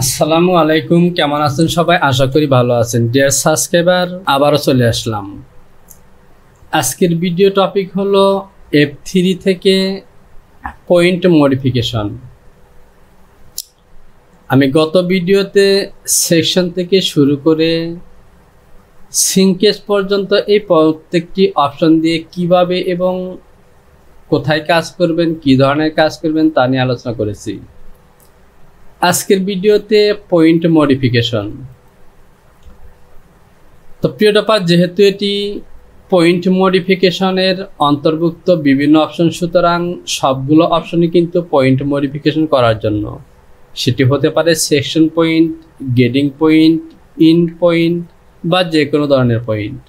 আসসালামু আলাইকুম, কেমন আছেন সবাই? আশা করি ভালো আছেন। ডিয়ার সাবস্ক্রাইবার, আবারও চলে আসলাম। আজকের ভিডিও টপিক হলো F3 থেকে পয়েন্ট মডিফিকেশন। আমি গত ভিডিওতে সেকশন থেকে শুরু করে সিঙ্কেজ পর্যন্ত এই প্রত্যেকটি অপশন দিয়ে কিভাবে এবং কোথায় কাজ করবেন, কি ধরনের কাজ করবেন তা নিয়ে আলোচনা করেছি। আজকের ভিডিওতে পয়েন্ট মডিফিকেশন। তো প্রিয় টপার, যেহেতু এটি পয়েন্ট মডিফিকেশনের অন্তর্ভুক্ত বিভিন্ন অপশন, সুতরাং সবগুলো অপশনই কিন্তু পয়েন্ট মডিফিকেশন করার জন্য। সেটি হতে পারে section point, getting point, ইন্ড point বা যে কোনো ধরনের পয়েন্ট।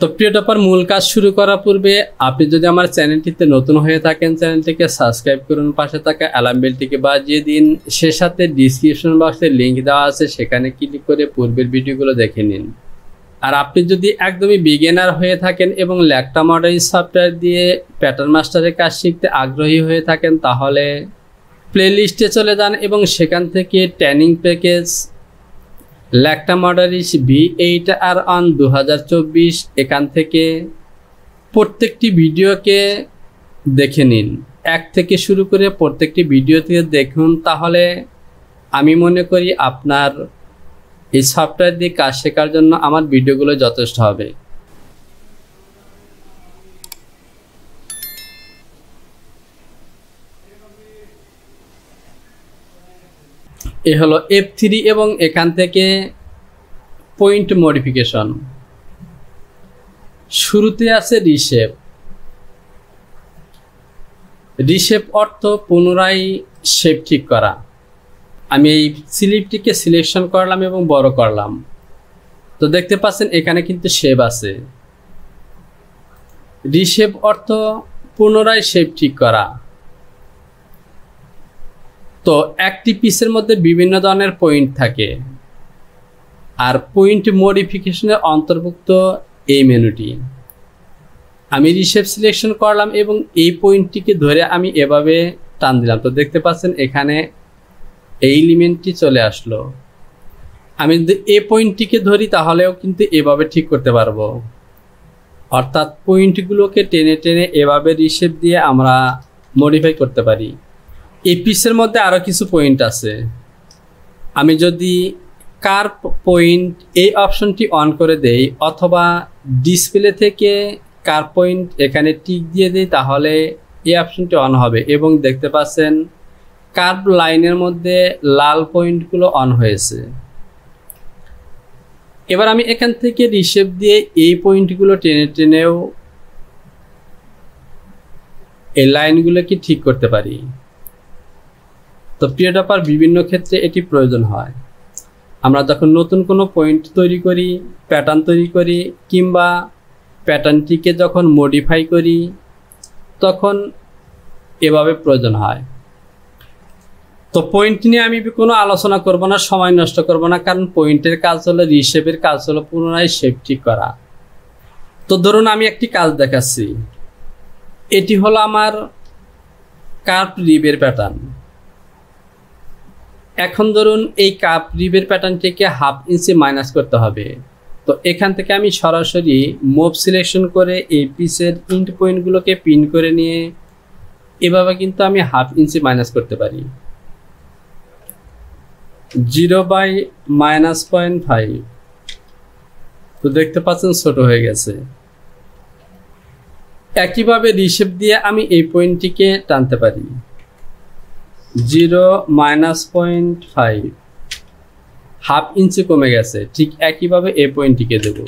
তো প্রিয় টপার, মূল কাজ শুরু করার পূর্বে আপনি যদি আমার চ্যানেলটিতে নতুন হয়ে থাকেন, চ্যানেলটিকে সাবস্ক্রাইব করুন, পাশে থাকা অ্যালার্ম বেলটিকে বাজিয়ে দিন। সে সাথে ডিসক্রিপশন বক্সে লিঙ্ক দেওয়া আছে, সেখানে ক্লিক করে পূর্বের ভিডিওগুলো দেখে নিন। আর আপনি যদি একদমই বিগিনার হয়ে থাকেন এবং ল্যাকটা মডেল সফটওয়্যার দিয়ে প্যাটার্ন মাস্টারের কাজ শিখতে আগ্রহী হয়ে থাকেন, তাহলে প্লেলিস্টে চলে যান এবং সেখান থেকে ট্রেনিং প্যাকেজ ল্যাকটা মডারিস V8R on 2024 এখান থেকে প্রত্যেকটি ভিডিওকে দেখে নিন। এক থেকে শুরু করে প্রত্যেকটি ভিডিওতে দেখুন, তাহলে আমি মনে করি আপনার এই সফটওয়্যার দিয়ে কাজ শেখার জন্য আমার ভিডিওগুলো যথেষ্ট হবে। এ হলো F3 এবং এখান থেকে পয়েন্ট মডিফিকেশন। শুরুতে আছে রিশেপ। রিশেপ অর্থ পুনরায় শেপ ঠিক করা। আমি এই স্লিপটিকে সিলেকশন করলাম এবং বড় করলাম, তো দেখতে পাচ্ছেন এখানে কিন্তু শেপ আছে। রিশেপ অর্থ পুনরায় শেপ ঠিক করা। তো একটি পিসের মধ্যে বিভিন্ন ধরনের পয়েন্ট থাকে, আর পয়েন্ট মডিফিকেশনের অন্তর্ভুক্ত এই মেনুটি। আমি রিশেপ সিলেকশন করলাম এবং এই পয়েন্টটিকে ধরে আমি এভাবে টান দিলাম, তো দেখতে পাচ্ছেন এখানে এই এলিমেন্টটি চলে আসলো। আমি যদি এই পয়েন্টটিকে ধরি তাহলেও কিন্তু এভাবে ঠিক করতে পারবো। অর্থাৎ পয়েন্টগুলোকে টেনে টেনে এভাবে রিশেপ দিয়ে আমরা মডিফাই করতে পারি। এই পিসের মধ্যে আরও কিছু পয়েন্ট আছে। আমি যদি কার্ভ পয়েন্ট এই অপশনটি অন করে দেই অথবা ডিসপ্লে থেকে কার্ভ পয়েন্ট এখানে টিক দিয়ে দিই, তাহলে এই অপশনটি অন হবে এবং দেখতে পাচ্ছেন কার্ভ লাইনের মধ্যে লাল পয়েন্টগুলো অন হয়েছে। এবার আমি এখান থেকে রিশেপ দিয়ে এই পয়েন্টগুলো টেনে টেনেও এই লাইনগুলোকে ঠিক করতে পারি। তো প্রিয় টপার, বিভিন্ন ক্ষেত্রে এটি প্রয়োজন হয়। আমরা যখন নতুন কোনো পয়েন্ট তৈরি করি, প্যাটার্ন তৈরি করি, কিংবা প্যাটার্নটিকে যখন মডিফাই করি, তখন এভাবে প্রয়োজন হয়। তো পয়েন্ট নিয়ে আমি কোনো আলোচনা করব না, সময় নষ্ট করব না, কারণ পয়েন্টের কাজ হলো, রিশেপের কাজ হলো পুনরায় শেপ ঠিক করা। তো ধরুন আমি একটি কাজ দেখাচ্ছি। এটি হলো আমার কার্ভ রিবের প্যাটার্ন। এখন ধরুন এই কার্ভ রিবের প্যাটার্নটিকে ½ ইঞ্চি মাইনাস করতে হবে। তো এখান থেকে আমি সরাসরি মুভ সিলেকশন করে এই পিসের ইন্ড পয়েন্টগুলোকে পিন করে নিয়ে এভাবে কিন্তু আমি ½ ইঞ্চি মাইনাস করতে পারি। 0/-0.5। তো দেখতে পাচ্ছেন ছোট হয়ে গেছে। একইভাবে রিশেপ দিয়ে আমি এই পয়েন্টটিকে টানতে পারি 0-0.5, ½ ইঞ্চি কমে গেছে। ঠিক একইভাবে এই পয়েন্টটিকে দেব।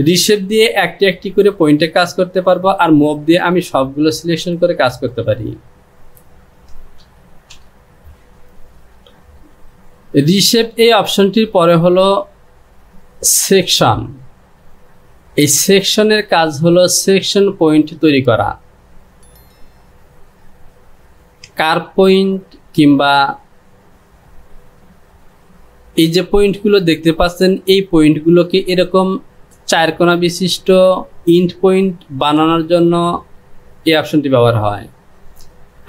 রিশেপ দিয়ে একটি একটি করে পয়েন্টে কাজ করতে পারবো, আর মুভ দিয়ে আমি সবগুলো সিলেকশন করে কাজ করতে পারি। রিশেপ এই অপশনটির পরে হলো সেকশন। এই সেকশনের কাজ হলো সেকশন পয়েন্ট তৈরি করা। কার্ভ পয়েন্ট কিংবা এই যে পয়েন্টগুলো দেখতে পাচ্ছেন, এই পয়েন্টগুলোকে এরকম 4 কোণা বিশিষ্ট ইন্ড পয়েন্ট বানানোর জন্য এই অপশনটি ব্যবহার হয়।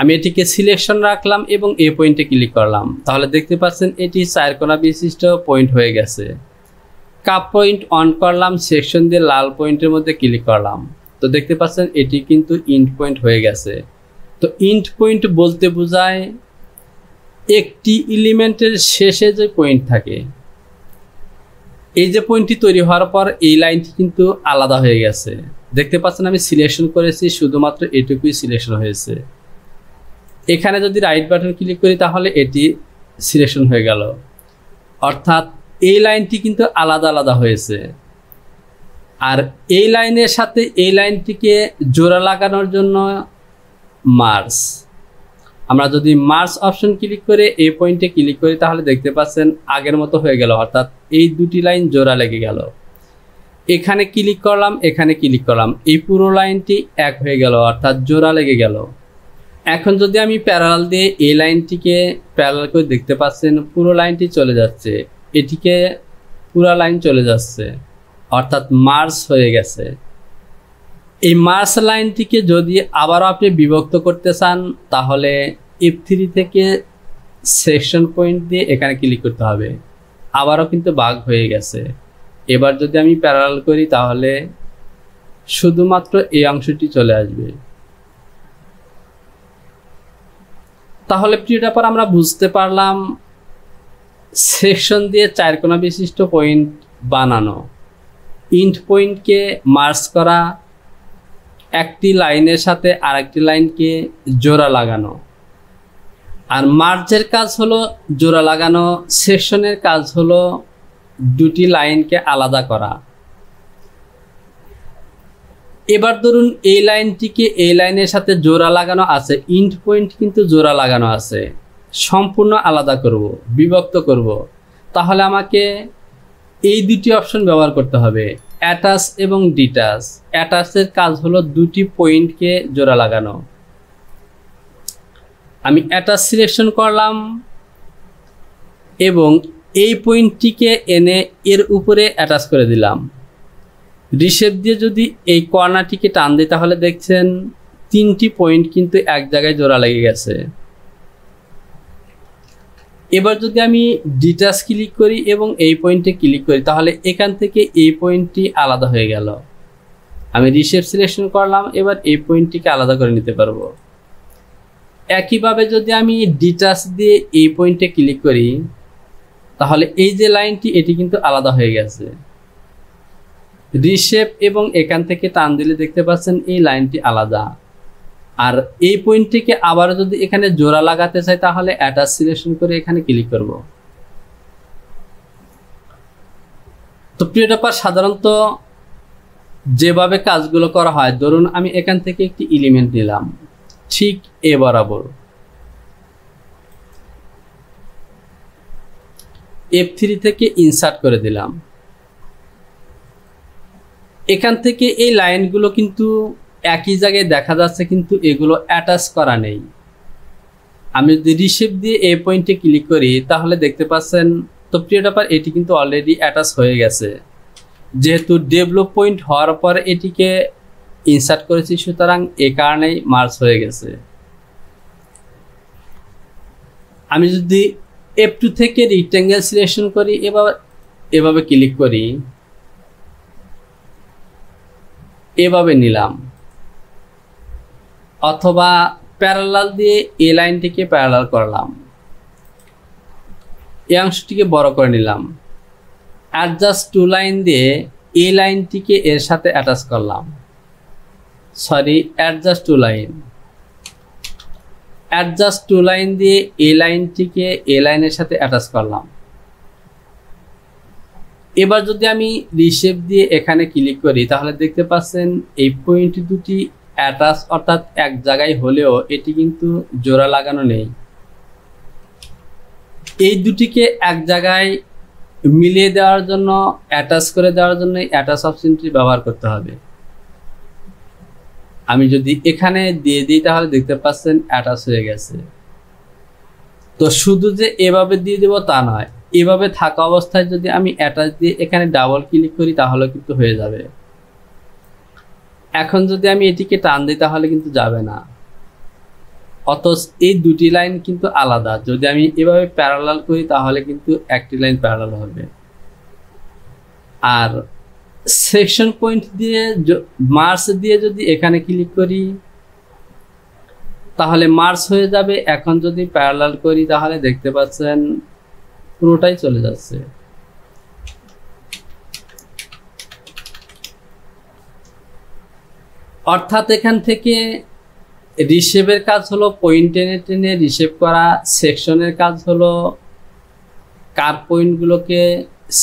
আমি এটিকে সিলেকশন রাখলাম এবং এই পয়েন্টে ক্লিক করলাম, তাহলে দেখতে পাচ্ছেন এটি 4 কোণা বিশিষ্ট পয়েন্ট হয়ে গেছে। কাপ পয়েন্ট অন করলাম, সেকশন দিয়ে লাল পয়েন্টের মধ্যে ক্লিক করলাম, তো দেখতে পাচ্ছেন এটি কিন্তু ইন্ড পয়েন্ট হয়ে গেছে। তো ইন্ড পয়েন্ট বলতে বোঝায় একটি এলিমেন্টের শেষে যে পয়েন্ট থাকে, এই যে পয়েন্টটি তৈরি হওয়ার পর এই লাইনটি কিন্তু আলাদা হয়ে গেছে। দেখতে পাচ্ছেন আমি সিলেকশন করেছি, শুধুমাত্র এটুকুই সিলেকশন হয়েছে। এখানে যদি রাইট বাটন ক্লিক করি তাহলে এটি সিলেকশন হয়ে গেল, অর্থাৎ এই লাইনটি কিন্তু আলাদা আলাদা হয়েছে। আর এই লাইনের সাথে এই লাইনটিকে জোড়া লাগানোর জন্য মার্জ, আমরা যদি মার্জ অপশন ক্লিক করে এই পয়েন্টে ক্লিক করি তাহলে দেখতে পাচ্ছেন আগের মতো হয়ে গেল, অর্থাৎ এই দুটি লাইন জোড়া লেগে গেল। এখানে ক্লিক করলাম, এখানে ক্লিক করলাম, এই পুরো লাইনটি এক হয়ে গেল, অর্থাৎ জোড়া লেগে গেল। এখন যদি আমি প্যারালাল দিয়ে এই লাইনটিকে প্যারালাল করে দেখতে পাচ্ছেন পুরো লাইনটি চলে যাচ্ছে, এটিকে পুরো লাইন চলে যাচ্ছে, অর্থাৎ মার্জ হয়ে গেছে। এই মার্জ লাইনটিকে যদি আবারও আপনি বিভক্ত করতে চান তাহলে F3 থেকে সেকশন পয়েন্ট দিয়ে এখানে ক্লিক করতে হবে, আবারও কিন্তু ভাগ হয়ে গেছে। এবার যদি আমি প্যারালাল করি তাহলে শুধুমাত্র এই অংশটি চলে আসবে। তাহলে প্রিয়টার পর আমরা বুঝতে পারলাম সেকশন দিয়ে 4 কোণা বিশিষ্ট পয়েন্ট বানানো, ইন্ড পয়েন্টকে মার্জ করা, একটি লাইনের সাথে আরেকটি লাইনকে জোড়া লাগানো। আর মার্জের কাজ হলো জোড়া লাগানো, সেকশনের কাজ হলো দুটি লাইনকে আলাদা করা। এবার ধরুন এই লাইনটিকে এই লাইনের সাথে জোড়া লাগানো আছে, ইন্ড পয়েন্ট কিন্তু জোড়া লাগানো আছে, সম্পূর্ণ আলাদা করব, বিভক্ত করব, তাহলে আমাকে এই দুটি অপশন ব্যবহার করতে হবে, অ্যাটাচ এবং ডিটাচ। অ্যাটাচের কাজ হলো দুটি পয়েন্টকে জোড়া লাগানো। আমি অ্যাটাচ সিলেকশন করলাম এবং এই পয়েন্টটিকে এনে এর উপরে অ্যাটাচ করে দিলাম। রিশেপ দিয়ে যদি এই কর্নারটিকে টান দিই তাহলে দেখছেন 3টি পয়েন্ট কিন্তু এক জায়গায় জোড়া লেগে গেছে। এবার যদি আমি ডিটাচ ক্লিক করি এবং এই পয়েন্টে ক্লিক করি তাহলে এখান থেকে এই পয়েন্টটি আলাদা হয়ে গেল। আমি রিশেপ সিলেকশন করলাম, এবার এই পয়েন্টটিকে আলাদা করে নিতে পারবো। একইভাবে যদি আমি ডিটাচ দিয়ে এই পয়েন্টে ক্লিক করি তাহলে এই যে লাইনটি এটি কিন্তু আলাদা হয়ে গেছে। রিশেপ এবং এখান থেকে টান দিলে দেখতে পাচ্ছেন এই লাইনটি আলাদা। আর এই পয়েন্টটিকে আবার যদি এখানে জোড়া লাগাতে চাই তাহলে অ্যাটাচ সিলেকশন করে এখানে ক্লিক করব। তো প্রিয় ব্যাপার, সাধারণত যেভাবে কাজগুলো করা হয়, ধরুন আমি এখান থেকে একটি এলিমেন্ট নিলাম ঠিক এ বরাবর, F3 থেকে ইনসার্ট করে দিলাম। এখান থেকে এই লাইনগুলো কিন্তু একই জায়গায় দেখা যাচ্ছে, কিন্তু এগুলো অ্যাটাচ করা নেই। আমি যদি রিশেপ দিয়ে এই পয়েন্টে ক্লিক করি তাহলে দেখতে পাচ্ছেন, তো প্রিয় ব্যাপার, এটি কিন্তু অলরেডি অ্যাটাচ হয়ে গেছে। যেহেতু ডেভেলপ পয়েন্ট হওয়ার পর এটিকে ইনসার্ট করেছি, সুতরাং এ কারণেই মার্জ হয়ে গেছে। আমি যদি F2 থেকে রেক্ট্যাঙ্গেল সিলেকশন করি, এভাবে ক্লিক করি, এভাবে নিলাম, অথবা প্যারালাল দিয়ে এই লাইনটিকে প্যারালাল করলাম, এই অংশটিকে বড় করে নিলাম, অ্যাডজাস্ট টু লাইন দিয়ে এই লাইনটিকে এর সাথে অ্যাটাচ করলাম, adjust to line, adjust to line দিয়ে এই লাইনটিকে এই লাইনের সাথে অ্যাটাচ করলাম। এবার যদি আমি রিশেপ দিয়ে এখানে ক্লিক করি তাহলে দেখতে পাচ্ছেন এই পয়েন্ট দুটি অ্যাটাচ, অর্থাৎ এক জায়গায় হলেও এটি কিন্তু জোড়া লাগানো নেই। এই দুটিকে এক জায়গায় মিলিয়ে দেওয়ার জন্য, অ্যাটাচ করে দেওয়ার জন্য অ্যাটাচ অপশনটি ব্যবহার করতে হবে। আমি যদি এখানে দিয়ে দিই তাহলে দেখতে পাচ্ছেন অ্যাটাচ হয়ে গেছে। তো শুধু যে এভাবে দিয়ে দেব তা নয়, এভাবে থাকা অবস্থায় যদি আমি অ্যাটাচ দিয়ে এখানে ডাবল ক্লিক করি তাহলে কিন্তু হয়ে যাবে। এখন যদি আমি এটিকে টান দিই তাহলে কিন্তু যাবে না, অথচ এই দুটি লাইন কিন্তু আলাদা। যদি আমি এভাবে প্যারালাল করি তাহলে কিন্তু একটি লাইন প্যারালাল হবে। আর সেকশন পয়েন্ট দিয়ে মার্জ দিয়ে যদি এখানে ক্লিক করি তাহলে মার্জ হয়ে যাবে। এখন যদি প্যারালাল করি তাহলে দেখতে পাচ্ছেন পুরোটাই চলে যাচ্ছে। অর্থাৎ এখান থেকে রিশেপের কাজ হলো পয়েন্ট টেনে টেনে রিশেপ করা, সেকশনের কাজ হলো কার পয়েন্টগুলোকে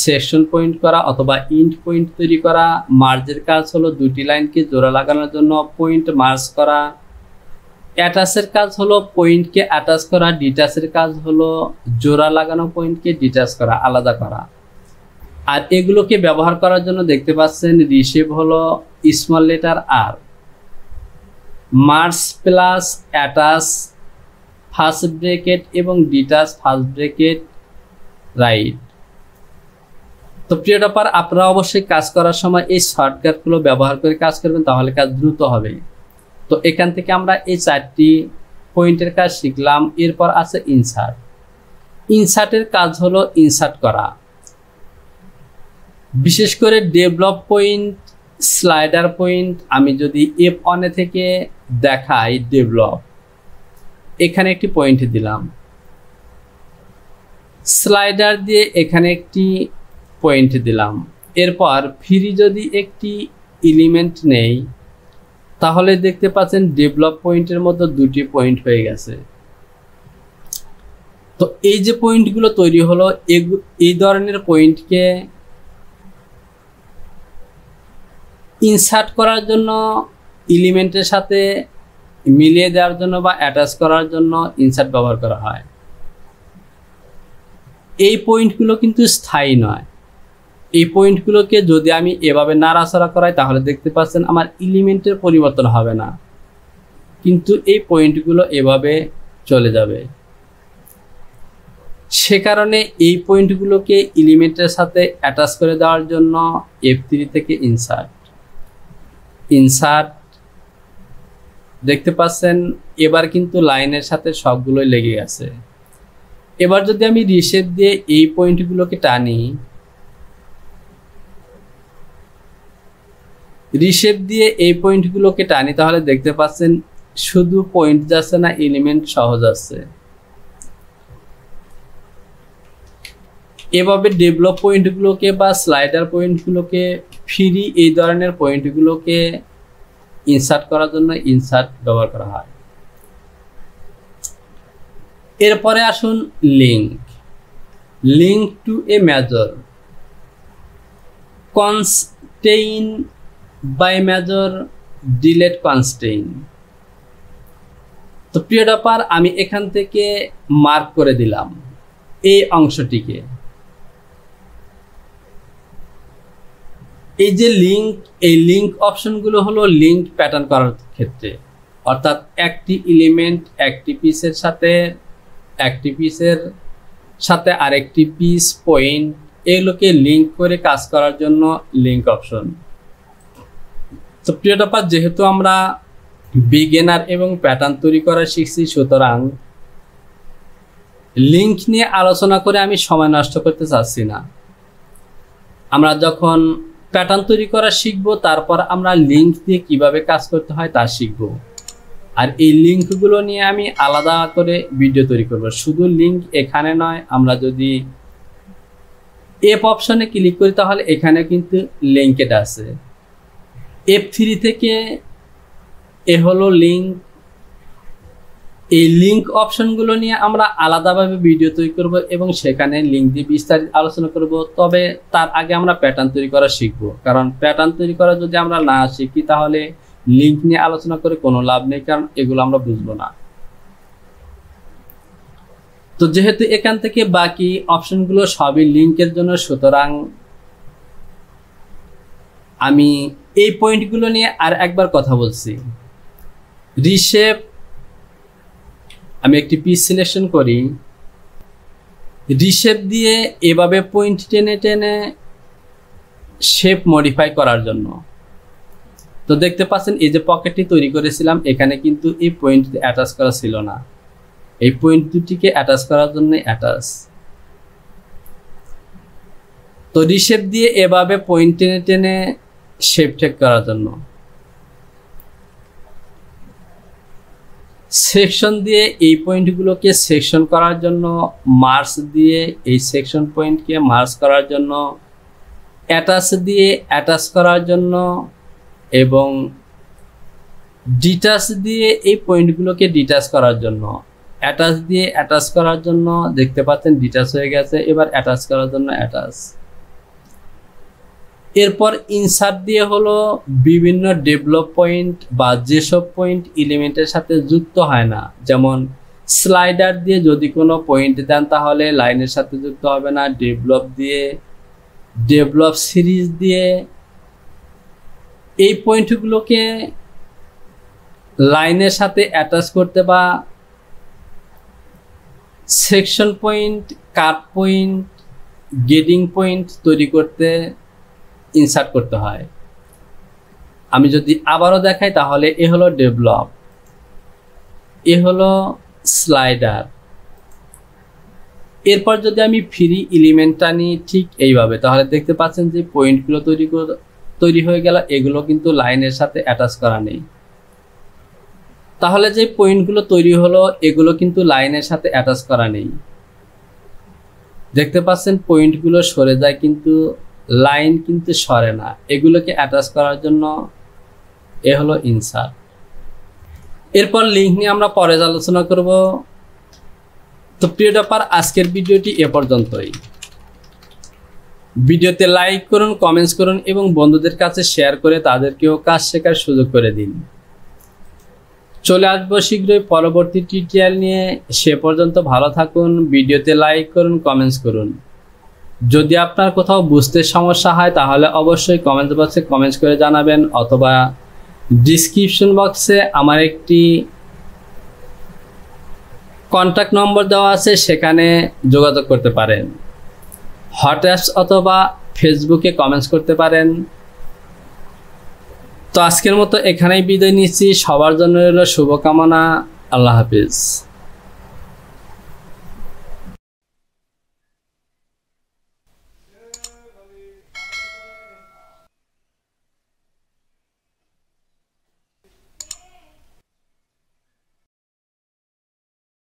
সেকশন পয়েন্ট করা অথবা ইন্ড পয়েন্ট তৈরি করা, মার্জের কাজ হলো দুটি লাইনকে জোড়া লাগানোর জন্য পয়েন্ট মার্জ করা, অ্যাটাচের কাজ হলো পয়েন্টকে অ্যাটাচ করা, ডিটাচের কাজ হলো জোড়া লাগানো পয়েন্টকে ডিটাচ করা, আলাদা করা। আর এগুলোকে ব্যবহার করার জন্য দেখতে পাচ্ছেন রিশেপ হলো স্মল লেটার আর, merge plus attach first bracket এবং ডিটাচ ফার্স্ট ব্রেকেট রাইট। তো প্রিয় টপার, আপনারা অবশ্যই কাজ করার সময় এই শর্টকাটগুলো ব্যবহার করে কাজ করবেন, তাহলে কাজ দ্রুত হবে। তো এখান থেকে আমরা এই 4টি পয়েন্টের কাজ শিখলাম। এরপর আছে ইনসার্ট। ইনসার্টের কাজ হলো ইনসার্ট করা, বিশেষ করে ডেভেলপ পয়েন্ট, স্লাইডার পয়েন্ট। আমি যদি F1 থেকে দেখাই ডেভেলপ, এখানে একটি পয়েন্ট দিলাম, স্লাইডার দিয়ে এখানে একটি পয়েন্ট দিলাম। এরপর ফ্রি যদি একটি এলিমেন্ট নেই তাহলে দেখতে পাচ্ছেন ডেভেলপ পয়েন্টের মধ্যে দুটি পয়েন্ট হয়ে গেছে। তো এই যে পয়েন্টগুলো তৈরি হলো, এই ধরনের পয়েন্টকে ইনসার্ট করার জন্য, এলিমেন্টের সাথে মিলিয়ে দেওয়ার জন্য বা অ্যাটাচ করার জন্য ইনসার্ট ব্যবহার করা হয়। এই পয়েন্টগুলো কিন্তু স্থায়ী নয়। এই পয়েন্টগুলোকে যদি আমি এভাবে নাড়াচাড়া করাই তাহলে দেখতে পাচ্ছেন আমার এলিমেন্টের পরিবর্তন হবে না, কিন্তু এই পয়েন্টগুলো এভাবে চলে যাবে। সে কারণে এই পয়েন্টগুলোকে এলিমেন্টের সাথে অ্যাটাচ করে দেওয়ার জন্য F3 থেকে ইনসার্ট দেখতে পাচ্ছেন এবার কিন্তু লাইনের সাথে সবগুলোই লেগে গেছে। এবার যদি আমি রিশেপ দিয়ে এই পয়েন্টগুলোকে টানি, তাহলে দেখতে পাচ্ছেন শুধু পয়েন্ট যাচ্ছে না, এলিমেন্ট সহ যাচ্ছে। এভাবে ডেভেলপ পয়েন্টগুলোকে বা স্লাইডার পয়েন্টগুলোকে, ফ্রি এই ধরনের পয়েন্টগুলোকে ইনসার্ট করার জন্য ইনসার্ট ব্যবহার করা হয়। এরপরে আসুন link to a major, constrain by major, delete constrain. তো প্রিয় টপার, আমি এখান থেকে মার্ক করে দিলাম এই অংশটিকে। এই যে এই লিঙ্ক অপশনগুলো হলো লিঙ্ক প্যাটার্ন করার ক্ষেত্রে, অর্থাৎ একটি এলিমেন্ট একটি পিসের সাথে আরেকটি পিস, পয়েন্ট, এগুলোকে লিঙ্ক করে কাজ করার জন্য লিঙ্ক অপশন। তো প্রিয় টপার, যেহেতু আমরা বিগিনার এবং প্যাটার্ন তৈরি করা শিখছি, সুতরাং লিঙ্ক নিয়ে আলোচনা করে আমি সময় নষ্ট করতে চাচ্ছি না। আমরা যখন প্যাটার্ন তৈরি করা শিখবো, তারপর আমরা লিঙ্ক দিয়ে কিভাবে কাজ করতে হয় তা শিখবো। আর এই লিঙ্কগুলো নিয়ে আমি আলাদা করে ভিডিও তৈরি করব। শুধু লিঙ্ক এখানে নয়, আমরা যদি F অপশনে ক্লিক করি তাহলে এখানে কিন্তু লিঙ্কেড আছে। F3 থেকে এ হলো লিঙ্ক। এই লিঙ্ক অপশনগুলো নিয়ে আমরা আলাদাভাবে ভিডিও তৈরি করব এবং সেখানে লিঙ্ক দিয়ে বিস্তারিত আলোচনা করব। তবে তার আগে আমরা প্যাটার্ন তৈরি করা শিখব, কারণ প্যাটার্ন তৈরি করা যদি আমরা না শিখি তাহলে লিঙ্ক নিয়ে আলোচনা করে কোনো লাভ নেই, কারণ এগুলো আমরা বুঝবো না। তো যেহেতু এখান থেকে বাকি অপশনগুলো সবই লিঙ্কের জন্য, সুতরাং আমি এই পয়েন্টগুলো নিয়ে আর একবার কথা বলছি। রিশেপ, আমি একটি পিস সিলেকশন করি, রিশেপ দিয়ে এভাবে পয়েন্ট টেনে টেনে শেপ মডিফাই করার জন্য। তো দেখতে পাচ্ছেন এই যে পকেটটি তৈরি করেছিলাম, এখানে কিন্তু এই পয়েন্ট অ্যাটাচ করা ছিল না। এই পয়েন্ট দুটিকে অ্যাটাচ করার জন্য অ্যাটাচ। তো রিশেপ দিয়ে এভাবে পয়েন্ট টেনে টেনে শেপ ঠিক করার জন্য। সেকশন দিয়ে এই পয়েন্টগুলোকে সেকশন করার জন্য, মার্জ দিয়ে এই সেকশন পয়েন্টকে মার্জ করার জন্য, অ্যাটাচ দিয়ে অ্যাটাচ করার জন্য এবং ডিটাচ দিয়ে এই পয়েন্টগুলোকে ডিটাচ করার জন্য। অ্যাটাচ দিয়ে অ্যাটাচ করার জন্য দেখতে পাচ্ছেন ডিটাচ হয়ে গেছে, এবার অ্যাটাচ করার জন্য অ্যাটাচ। এরপর ইনসার্ট দিয়ে হলো বিভিন্ন ডেভেলপ পয়েন্ট বা যেসব পয়েন্ট এলিমেন্টের সাথে যুক্ত হয় না, যেমন স্লাইডার দিয়ে যদি কোনো পয়েন্ট দেন তাহলে লাইনের সাথে যুক্ত হবে না। ডেভেলপ দিয়ে, ডেভেলপ সিরিজ দিয়ে এই পয়েন্টগুলোকে লাইনের সাথে অ্যাটাচ করতে বা সেকশন পয়েন্ট, কাট পয়েন্ট, গেটিং পয়েন্ট তৈরি করতে ইনসার্ট করতে হয়। আমি যদি আবারও দেখাই তাহলে এ হলো ডেভেলপ, এ হলো স্লাইডার। এরপর যদি আমি ফ্রি এলিমেন্টটা নিই ঠিক এইভাবে, তাহলে দেখতে পাচ্ছেন যে পয়েন্টগুলো তৈরি হয়ে গেল, এগুলো কিন্তু লাইনের সাথে অ্যাটাচ করা নেই। তাহলে যে পয়েন্টগুলো তৈরি হলো এগুলো কিন্তু লাইনের সাথে অ্যাটাচ করা নেই। দেখতে পাচ্ছেন পয়েন্টগুলো সরে যায় কিন্তু লাইন কিন্তু সরে না। এগুলোকে অ্যাটাচ করার জন্য এ হলো ইনসার্ট। এরপর লিঙ্ক নিয়ে আমরা পরে আলোচনা করব। তো প্রিয় ডপার, আজকের ভিডিওটি এ পর্যন্তই। ভিডিওতে লাইক করুন, কমেন্টস করুন এবং বন্ধুদের কাছে শেয়ার করে তাদেরকেও কাজ শেখার সুযোগ করে দিন। চলে আসবো শীঘ্রই পরবর্তী টিউটোরিয়াল নিয়ে। সে পর্যন্ত ভালো থাকুন। ভিডিওতে লাইক করুন, কমেন্টস করুন। যদি আপনার কোথাও বুঝতে সমস্যা হয় তাহলে অবশ্যই কমেন্ট বক্সে কমেন্টস করে জানাবেন, অথবা ডিসক্রিপশন বক্সে আমার একটি কন্ট্যাক্ট নম্বর দেওয়া আছে, সেখানে যোগাযোগ করতে পারেন। হোয়াটসঅ্যাপ অথবা ফেসবুকে কমেন্টস করতে পারেন। তো আজকের মতো এখানেই বিদায় নিচ্ছি। সবার জন্য রইল শুভকামনা। আল্লাহ হাফিজ।